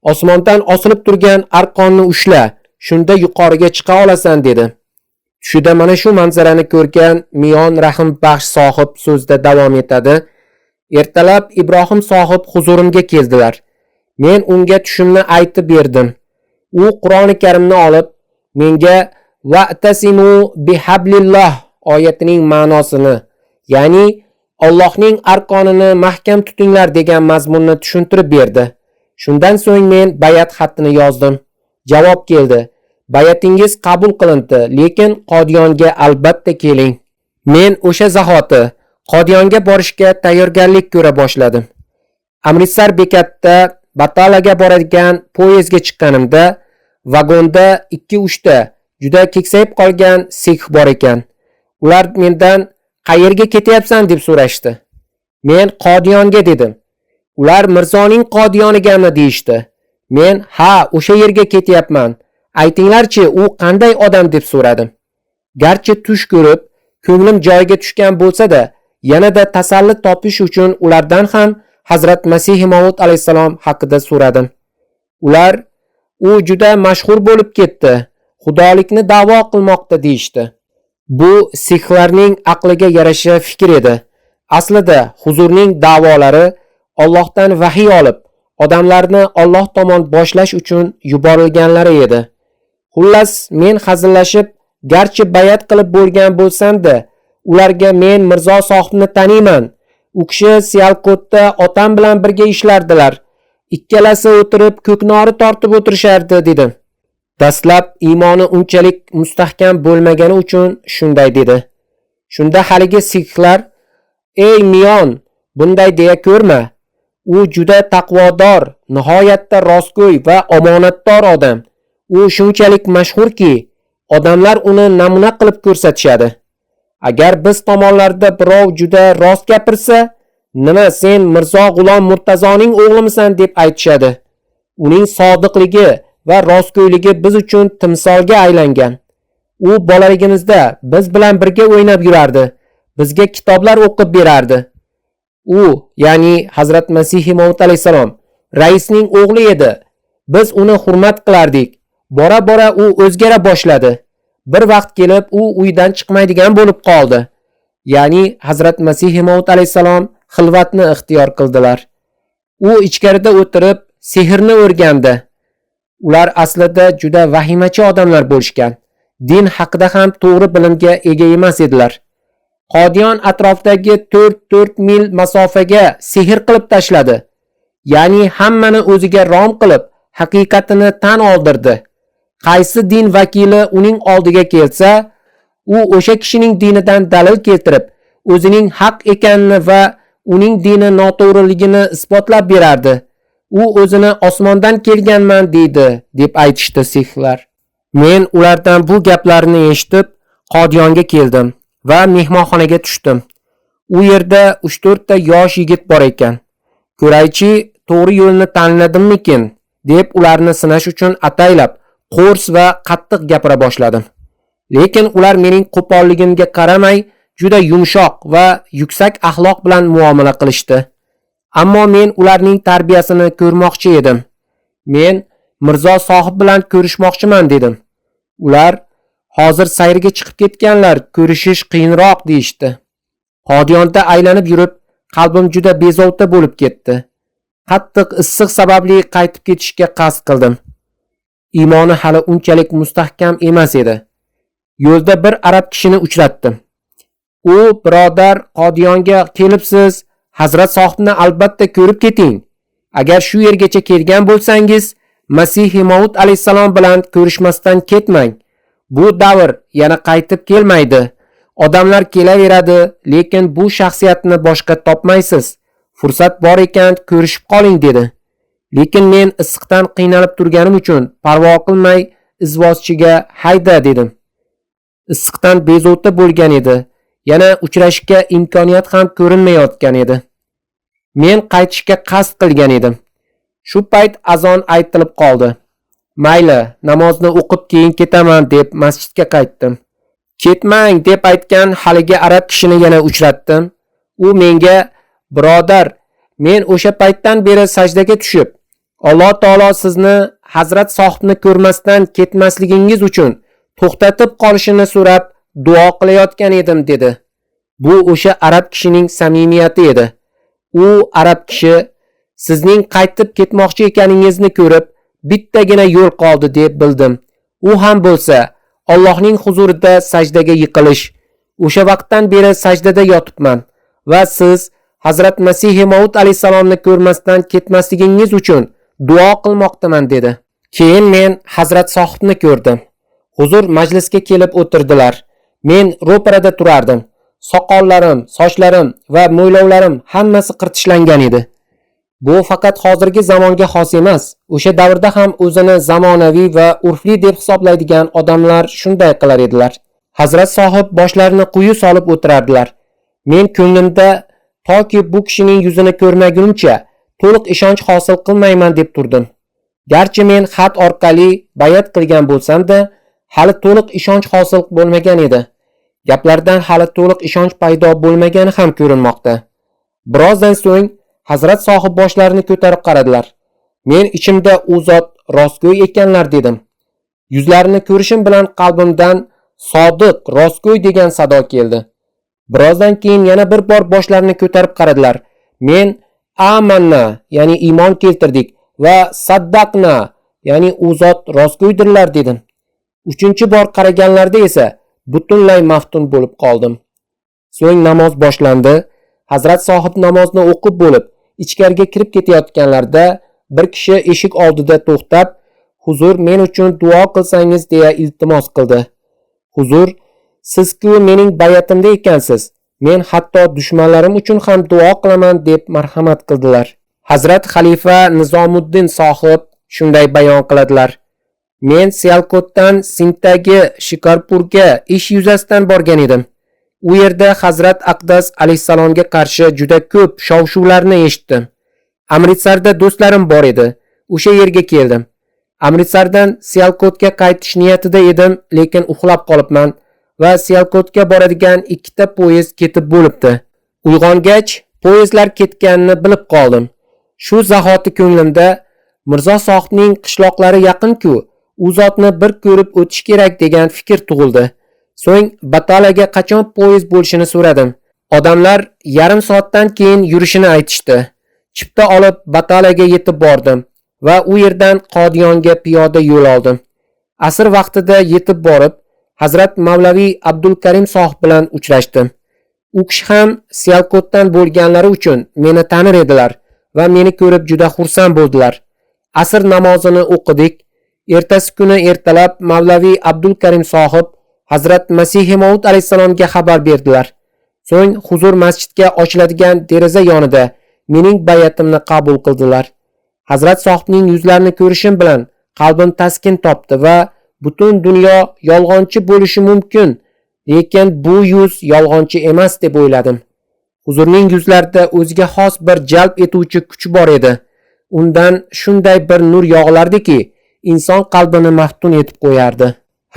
osmondan osilib turgan arqonni ushla, shunda yuqoriga chiqa olasan dedi. Tushida mana shu manzarani ko'rgan Miyon rahim baxsh sohib so'zda davom etadi. Ertalab Ibrohim sohib huzurimga keldilar. Men unga tushimni aytib berdim. U Qur'oni Karimni olib menga va'tasimu bihablillah oyatining ma'nosini, ya'ni Allohning arqonini mahkam tutinglar degan mazmunni tushuntirib berdi. Shundan so'ng men bayat xatini yozdim. Javob keldi. Bayatingiz qabul qilindi, lekin Qodiyonga albatta keling. Men o'sha zahoti Qodiyonga borishga tayyorgarlik ko'ra boshladim. Amritsar bekatda Batalaga boradigan poyezdga chiqqanimda vagonda 2-3 ta juda keksayib qolgan sikh bor ekan. Ular mendan qayerga ketyapsan deb so'rashdi. Men Qodiyonga dedim. Ular Mirzoning Qodiyonigami deyishdi. Men ha, o'sha yerga ketyapman. Aytinglarchi, u qanday odam deb so'radim. Garchi tush ko'rib, ko'nglim joyiga tushgan bo'lsa-da, yanada tasalli topish uchun ulardan ham Hazrat Masih Maud alayhisalom haqida so'radim. Ular u juda mashhur bo'lib ketdi, xudolikni da'vo qilmoqda deyishdi. Bu sikhlarning aqliga yarasha fikr edi. Aslida huzurning da'volari Allohdan vahiy olib, odamlarni Alloh tomon boshlash uchun yuborilganlari edi. Xullas, men hazillashib, garchi bayat qilib bo'lgan bo'lsam-da, ularga men Mirzo sohibni taniyman. U kishi Siyalkotda otam bilan birga ishlardilar. Ikkalasi o'tirib ko'knori tortib o'tirishardi dedim. Dastlab iymoni unchalik mustahkam bo'lmagani uchun shunday dedi. Shunda haligi sikhlar, "Ey Miyon, bunday deya ko'rma. U juda taqvodor, nihoyatda rostgo'y va omonatdor odam. U shunchalik mashhurki, odamlar uni namuna qilib ko'rsatishadi. Agar biz tomonlarda birov juda rost gapirsa, nima sen Mirzo G'ulom Murtazoning o'g'limisan deb aytishadi. Uning sodiqligi va rostgo'yligi biz uchun timsolga aylangan. U bolaligimizda biz bilan birga o'ynab yurardi. Bizga kitoblar o'qib berardi. U, ya'ni Hazrat Masih Maud alayhisalom, raisning o'g'li edi. Biz uni hurmat qilardik. Bora-bora u o'zgara boshladi. Bir vaqt kelib u uydan chiqmaydigan bo'lib qoldi. Ya'ni Hazrat Masih Maud alayhisalom xilvatni ixtiyor qildilar. U ichkarida o'tirib sehrni o'rgandi. Ular aslida juda vahimachi odamlar bo'lishgan. Din haqida ham to'g'ri bilimga ega emas edilar. Qodiyon atrofdagi 4 mil masofaga sehr qilib tashladi. Ya'ni hammani o'ziga rom qilib, haqiqatini tan oldirdi. Qaysi din vakili uning oldiga kelsa, u o'sha kishining dinidan dalil keltirib, o'zining haq ekanini va uning dini noto'g'riligini isbotlab berardi. U o'zini osmondan kelganman deydi deb aytishdi sikhlar. Men ulardan bu gaplarni eshitib Qodiyonga keldim va mehmonxonaga tushdim. U yerda 3-4 ta yosh yigit bor ekan. Ko'raychi, to'g'ri yo'lni tanladimmikin deb ularni sinash uchun ataylab qo'rs va qattiq gapira boshladim. Lekin ular mening qo'polligimga qaramay juda yumshoq va yuksak axloq bilan muomala qilishdi. Ammo men ularning tarbiyasini ko'rmoqchi edim. Men Mirzo sohib bilan ko'rishmoqchiman dedim. Ular hozir sayrga chiqib ketganlar, ko'rishish qiyinroq deyishdi. Qodiyonda aylanib yurib, qalbim juda bezovta bo'lib ketdi. Qattiq issiq sababli qaytib ketishga qasd qildim. Iymoni hali unchalik mustahkam emas edi. Yo'lda bir arab kishini uchratdim. U, birodar, Qodiyonga kelibsiz, Hazrat sohibni albatta ko'rib keting. Agar shu yergacha kelgan bo'lsangiz, Masih Maud alayhisalom bilan ko'rishmasdan ketmang. Bu davr yana qaytib kelmaydi. Odamlar kelaveradi, lekin bu shaxsiyatni boshqa topmaysiz. Fursat bor ekan ko'rishib qoling dedi. Lekin men issiqdan qiynalib turganim uchun parvo qilmay izvozchiga hayda dedim. Issiqdan bezovta bo'lgan edi. Yana uchrashishga imkoniyat ham ko'rinmayotgan edi. Men qaytishga qasd qilgan edim. Shu payt azon aytilib qoldi. Mayli, namozni o'qib keyin ketaman deb masjidga qaytdim. Ketmang deb aytgan haligi arab kishini yana uchratdim. U menga, birodar, Men o'sha paytdan beri sajdaga tushib, Alloh taolo sizni Hazrat sohibni ko'rmasdan ketmasligingiz uchun to'xtatib qolishini so'rab duo qilayotgan edim dedi. Bu o'sha arab kishining samimiyati edi. U arab kishi sizning qaytib ketmoqchi ekaningizni ko'rib, bittagina yo'l qoldi deb bildim. U ham bo'lsa Allohning huzurida sajdaga yiqilish. O'sha vaqtdan beri sajdada yotibman va siz Hazrat Masih Maud alayhisalomni ko'rmasdan ketmasligingiz uchun duo qilmoqdaman dedi. Keyin men Hazrat sohibni ko'rdim. Huzur majlisga kelib o'tirdilar. Men ro'parada turardim. Soqollarim, sochlarim va mo'ylovlarim hammasi qirtishlangan edi. Bu faqat hozirgi zamonga xos emas. O'sha davrda ham o'zini zamonaviy va urfli deb hisoblaydigan odamlar shunday qilar edilar. Hazrat sohib boshlarini quyi solib o'tirardilar. Men ko'nglimda toki bu kishining yuzini ko'rmagunimcha to'liq ishonch hosil qilmayman deb turdim. Garchi men xat orqali bayat qilgan bo'lsam-da, hali to'liq ishonch hosil bo'lmagan edi. Gaplardan hali to'liq ishonch paydo bo'lmagani ham ko'rinmoqda. Birozdan so'ng Hazrat sohib boshlarini ko'tarib qaradilar. Men ichimda u zot rostgo'y ekanlar dedim. Yuzlarini ko'rishim bilan qalbimdan sodiq, rostgo'y degan sado keldi. Birozdan keyin yana bir bor boshlarini ko'tarib qaradilar. Men amanna, ya'ni iymon keltirdik va saddaqna, ya'ni u zot rostgo'ydirlar dedim. Uchinchi bor qaraganlarda esa butunlay maftun bo'lib qoldim. So'ng namoz boshlandi. Hazrat sohib namozni o'qib bo'lib, ichkariga kirib ketayotganlarida bir kishi eshik oldida to'xtab, "Huzur, men uchun duo qilsangiz" deya iltimos qildi. "Huzur, siz-ku mening bayatimda ekansiz. Men hatto dushmanlarim uchun ham duo qilaman" deb marhamat qildilar. Hazrat xalifa Nizomuddin sohib shunday bayon qiladilar. Men Sialkotdan Sindagi Shikarpurga ish yuzasidan borgan edim. U yerda Hazrat Aqdas alayhisalomga qarshi juda ko'p shov-shuvlarni eshitdim. Amritsarda do'stlarim bor edi. O'sha yerga keldim. Amritsardan Sialkotga qaytish niyatida edim, lekin uxlab qolibman va Sialkotga boradigan ikkita poyezd ketib bo'libdi. Uyg'ongach, poyezdlar ketganini bilib qoldim. Shu zahoti ko'nglimda Mirzo sohibning qishloqlari yaqin-ku, u zotni bir ko'rib o'tish kerak degan fikr tug'ildi. So'ng Batalaga qachon poyezd bo'lishini so'radim. Odamlar yarim soatdan keyin yurishini aytishdi. Chipta olib Batalaga yetib bordim va u yerdan Qodiyonga piyoda yo'l oldim. Asr vaqtida yetib borib, Hazrat Mavlaviy Abdul Karim sohib bilan uchrashdim. U kishi ham Sialkotdan bo'lganlari uchun meni tanir edilar va meni ko'rib juda xursand bo'ldilar. Asr namozini o'qidik. Ertasi kuni ertalab Mavlaviy Abdul Karim sohib Hazrat Masih Maud alayhisalomga xabar berdilar. So'ng huzur masjidga ochiladigan deraza yonida mening bayatimni qabul qildilar. Hazrat sohibning yuzlarini ko'rishim bilan qalbim taskin topdi va butun dunyo yolg'onchi bo'lishi mumkin, lekin bu yuz yolg'onchi emas deb o'yladim. Huzurning yuzlarida o'ziga xos bir jalb etuvchi kuch bor edi. Undan shunday bir nur yog'ilardiki, inson qalbini maftun etib qo'yardi.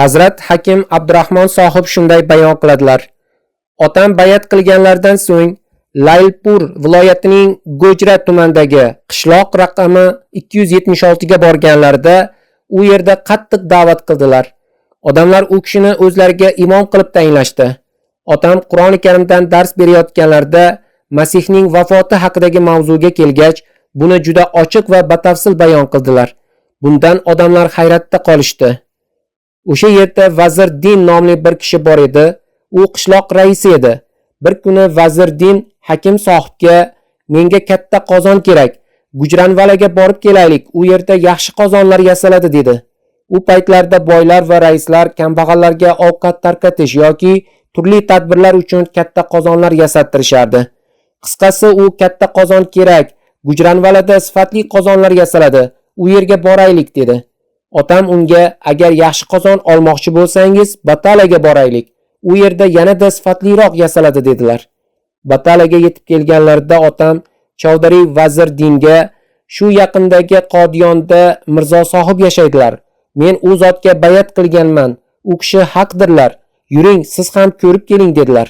Hazrat Hakim Abdurahmon sohib shunday bayon qiladilar. Otam bayat qilganlardan so'ng Laylpur viloyatining Gojra tumanidagi qishloq raqami 276 ga borganlarida u yerda qattiq da'vat qildilar. Odamlar u kishini o'zlariga imom qilib tayinlashdi. Otam Qur'oni Karimdan dars berayotganlarida Masihning vafoti haqidagi mavzuga kelgach, buni juda ochiq va batafsil bayon qildilar. Bundan odamlar hayratda qolishdi. O'sha yerda Vazir Din nomli bir kishi bor edi. U qishloq raisi edi. Bir kuni Vazir Din Hakim sohibga "Menga katta qozon kerak. Gujranvalaga borib kelaylik. U yerda yaxshi qozonlar yasaladi" dedi. U paytlarda boylar va raislar kambag'allarga ovqat tarqatish yoki turli tadbirlar uchun katta qozonlar yasattirishardi. Qisqasi, u katta qozon kerak. Gujranvalada sifatli qozonlar yasaladi. U yerga boraylik dedi. Otam unga "Agar yaxshi qozon olmoqchi bo'lsangiz, Batalaga boraylik. U yerda yanada sifatliroq yasaladi" dedilar. Batalaga yetib kelganlarida otam Chavdari Vazir Dinga "Shu yaqindagi Qodiyonda Mirzo sohib yashaydilar. Men u zotga bayat qilganman. U kishi haqdirlar. Yuring, siz ham ko'rib keling" dedilar.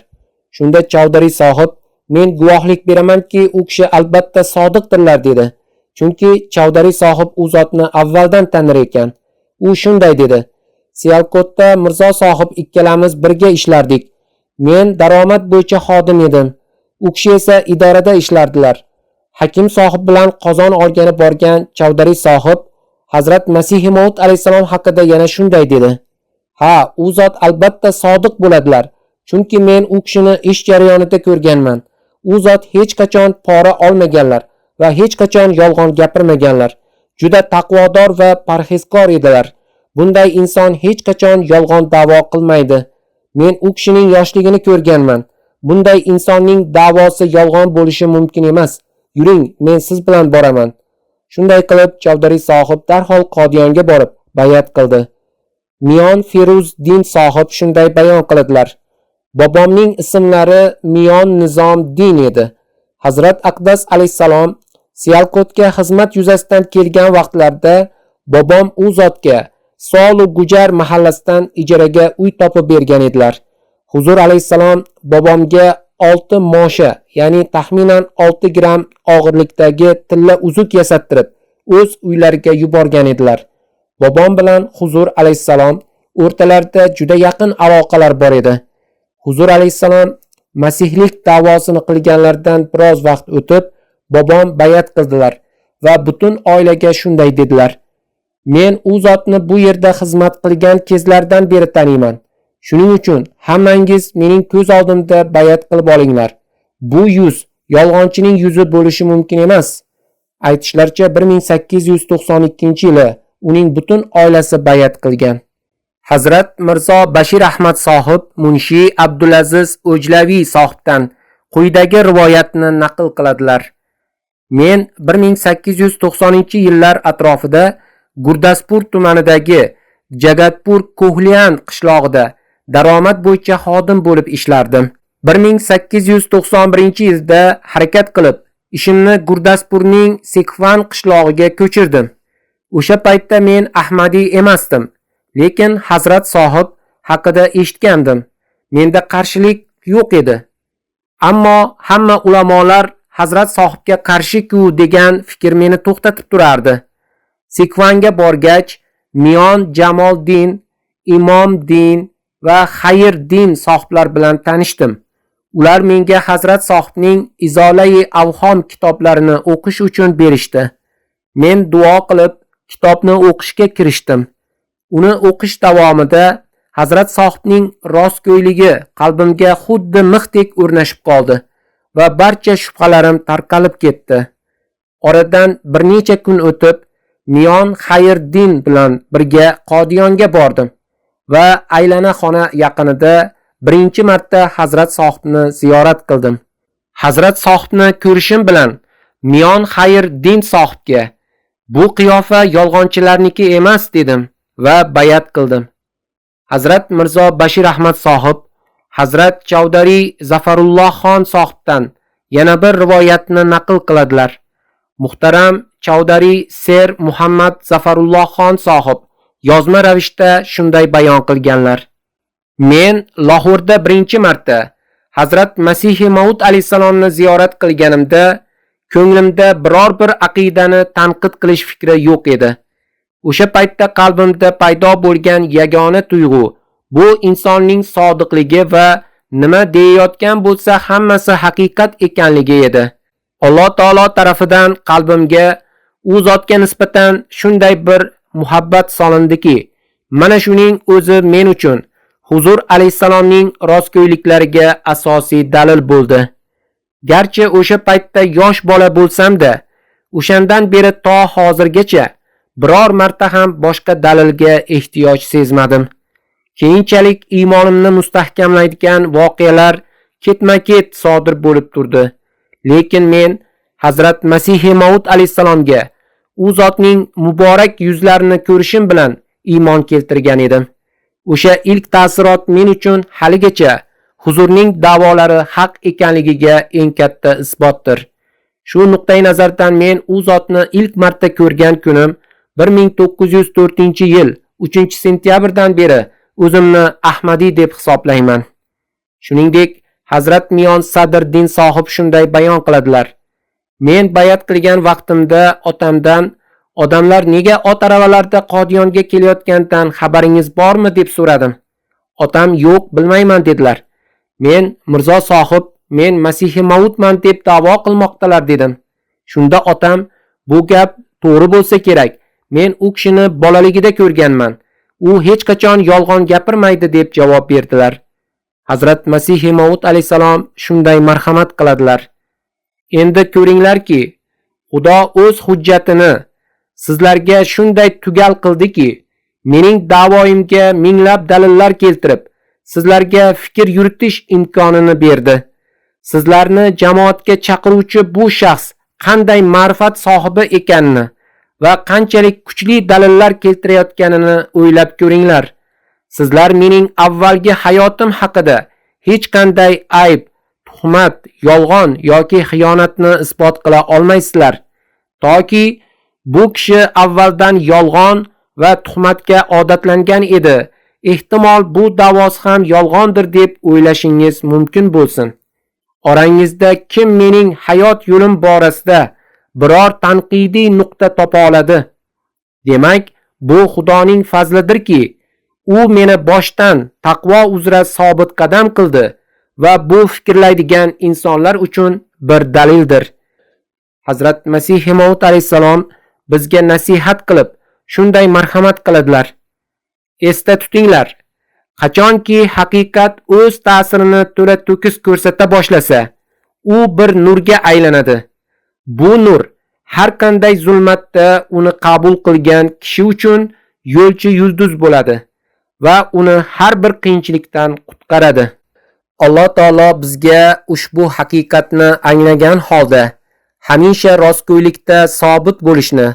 Shunda Chavdari sohib Men guvohlik beramanki, u kishi albatta sodiqdirlar dedi. Chunki Chavdari sohib u zotni avvaldan tanir ekan. U shunday dedi: Sialkotda Mirzo sohib ikkalamiz birga ishlardik. Men daromad bo'yicha xodim edim. U kishi esa idorada ishlardilar. Hakim sohib bilan qozon olgani borgan Chavdari sohib Hazrat Masih Maud alayhisalom haqida yana shunday dedi: Ha, u zot albatta sodiq bo'ladilar. Chunki men u kishini ish jarayonida ko'rganman. U zot hech qachon pora olmaganlar va hech qachon yolg'on gapirmaganlar. Juda taqvodor va parhezkor edilar. Bunday inson hech qachon yolg'on da'vo qilmaydi. Men u kishining yoshligini ko'rganman. Bunday insonning da'vosi yolg'on bo'lishi mumkin emas. Yuring, men siz bilan boraman. Shunday qilib Chavdari sohib darhol Qodiyonga borib bayat qildi. Miyon Feruz Din sohib shunday bayon qiladilar: Bobomning ismlari Miyon Nizom Din edi. Hazrat Aqdas alayhisalom Sialkotga xizmat yuzasidan kelgan vaqtlarda bobom u zotga Solu Gujar mahallasidan ijaraga uy topib bergan edilar. Huzur alayhisalom bobomga 6 mosha, ya'ni taxminan 6 gram og'irlikdagi tilla uzuk yasattirib o'z uylariga yuborgan edilar. Bobom bilan Huzur alayhisalom o'rtalarida juda yaqin aloqalar bor edi. Huzur alayhisalom masihlik da'vosini qilganlardan biroz vaqt o'tib bobom bayat qildilar va butun oilaga shunday dedilar: Men u zotni bu yerda xizmat qilgan kezlardan beri taniyman. Shuning uchun hammangiz mening ko'z oldimda bayat qilib olinglar. Bu yuz yolg'onchining yuzi bo'lishi mumkin emas. Aytishlaricha 1892-yili uning butun oilasi bayat qilgan. Hazrat Mirzo Bashir Ahmad sohib Munshi Abdulaziz O'jlaviy sohibdan quyidagi rivoyatni naql qiladilar. Men 1890-yillar atrofida Gurdaspur tumanidagi Jagatpur Ko'hliyan qishlog'ida daromad bo'yicha xodim bo'lib ishlardim. 1891-yilda harakat qilib, ishimni Gurdaspurning Sekvan qishlog'iga ko'chirdim. O'sha paytda men Ahmadiy emasdim, lekin Hazrat sohib haqida eshitgandim. Menda qarshilik yo'q edi. Ammo hamma ulamolar Hazrat sohibga qarshi-ku degan fikr meni to'xtatib turardi. Sekvanga borgach, Miyon Jamoldin, Imom Din va Xayr Din sohiblar bilan tanishdim. Ular menga Hazrat sohibning Izolai Avhom kitoblarini o'qish uchun berishdi. Men duo qilib kitobni o'qishga kirishdim. Uni o'qish davomida Hazrat sohibning rostgo'yligi qalbimga xuddi mixdek o'rnashib qoldi va barcha shubhalarim tarqalib ketdi. Oradan bir necha kun o'tib Miyon Xayr Din bilan birga Qodiyonga bordim va aylana xona yaqinida birinchi marta Hazrat sohibni ziyorat qildim. Hazrat sohibni ko'rishim bilan Miyon Xayr Din sohibga bu qiyofa yolg'onchilarniki emas dedim va bayat qildim. Hazrat Mirzo Bashir Ahmad sohib Hazrat Chavdari Zafarulloh Xon sohibdan yana bir rivoyatni naql qiladilar. Muhtaram Chavdari Ser Muhammad Zafarulloh Xon sohib yozma ravishda shunday bayon qilganlar: Men Lahorda birinchi marta Hazrat Masih Maud alayhisalomni ziyorat qilganimda ko'nglimda biror bir aqidani tanqid qilish fikri yo'q edi. O'sha paytda qalbimda paydo bo'lgan yagona tuyg'u bu insonning sodiqligi va nima deyayotgan bo'lsa hammasi haqiqat ekanligi edi. Alloh taolo tarafidan qalbimga u zotga nisbatan shunday bir muhabbat solindiki, mana shuning o'zi men uchun Huzur alayhisalomning rostgo'yliklariga asosiy dalil bo'ldi. Garchi o'sha paytda yosh bola bo'lsam-da, o'shandan beri to hozirgacha biror marta ham boshqa dalilga ehtiyoj sezmadim. Keyinchalik iymonimni mustahkamlaydigan voqealar ketma-ket sodir bo'lib turdi. Lekin men Hazrat Masih Maud alayhisalomga u zotning muborak yuzlarini ko'rishim bilan iymon keltirgan edim. O'sha ilk ta'sirot men uchun haligacha Huzurning da'volari haq ekanligiga eng katta isbotdir. Shu nuqtai nazardan men u zotni ilk marta ko'rgan kunim 1904-yil 3-sentyabrdan beri o'zimni Ahmadiy deb hisoblayman. Shuningdek, Hazrat Miyon Sadriddin sohib shunday bayon qiladilar. Men bayat qilgan vaqtimda otamdan odamlar nega ot aravalarda Qodiyonga kelayotganidan xabaringiz bormi deb so'radim. Otam yo'q, bilmayman dedilar. Men Mirzo sohib, men Masihi Maudman deb da'vo qilmoqdalar dedim. Shunda otam bu gap to'g'ri bo'lsa kerak. Men u kishini bolaligida ko'rganman. U hech qachon yolg'on gapirmaydi deb javob berdilar. Hazrat Masihi Maud alayhisalom shunday marhamat qiladilar. Endi ko'ringlarki, Xudo o'z hujjatini sizlarga shunday tugal qildiki, mening da'voyimga minglab dalillar keltirib, sizlarga fikr yuritish imkonini berdi. Sizlarni jamoatga chaqiruvchi bu shaxs qanday ma'rifat sohibi ekanini va qanchalik kuchli dalillar keltirayotganini o'ylab ko'ringlar. Sizlar mening avvalgi hayotim haqida hech qanday ayb, tuhmat, yolg'on yoki xiyonatni isbot qila olmaysizlar. Toki bu kishi avvaldan yolg'on va tuhmatga odatlangan edi. Ehtimol bu da'vosi ham yolg'ondir deb o'ylashingiz mumkin bo'lsin. Orangizda kim mening hayot yo'lim borasida biror tanqidiy nuqta topa oladi? Demak, bu Xudoning fazlidirki, u meni boshdan taqvo uzra sobit qadam qildi va bu fikrlaydigan insonlar uchun bir dalildir. Hazrat Masih Maud alayhisalom bizga nasihat qilib, shunday marhamat qiladilar. Esda tutinglar, qachonki haqiqat o'z ta'sirini to'la to'kis ko'rsata boshlasa, u bir nurga aylanadi. Bu nur har qanday zulmatda uni qabul qilgan kishi uchun yo'lchi yulduz bo'ladi va uni har bir qiyinchilikdan qutqaradi. Alloh taolo bizga ushbu haqiqatni anglagan holda hamisha rostgo'ylikda sobit bo'lishni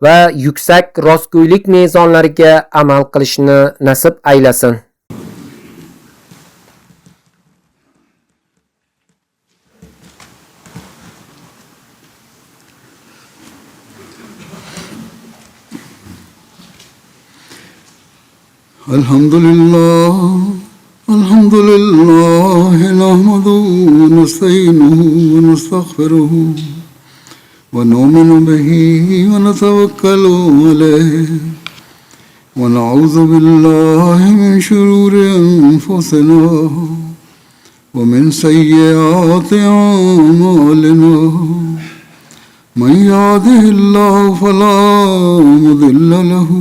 va yuksak rostgo'ylik mezonlariga amal qilishni nasib aylasin. Alhamdulillah, nahmaduhu wa nasta'inuhu wa nastaghfiruhu wa nu'minu bihi wa natawakkalu alayhi wa na'udhu billahi min shururi anfusina wa min sayyiati a'malina. Man yahdihillahu fala mudilla lahu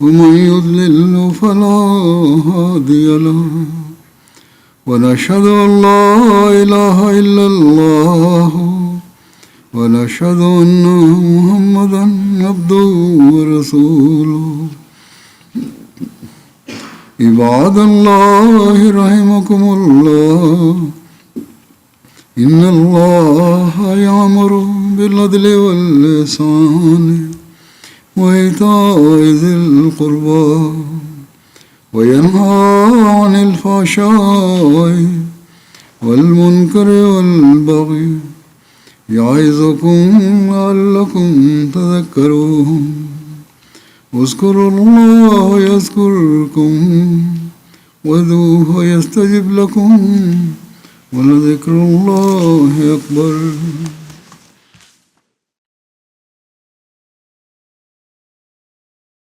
ومن يضلل فلا هادي له ونشهد أن لا إله إلا الله ونشهد أن محمدا عبده ورسوله. عباد الله رحمكم الله، إن الله يأمر بالعدل والإحسان وإيتاء ذي القربى وينهى عن الفحشاء والمنكر والبغي يعظكم لعلكم تذكرون. اذكروا الله يذكركم وادعوه يستجب لكم ولذكر الله أكبر.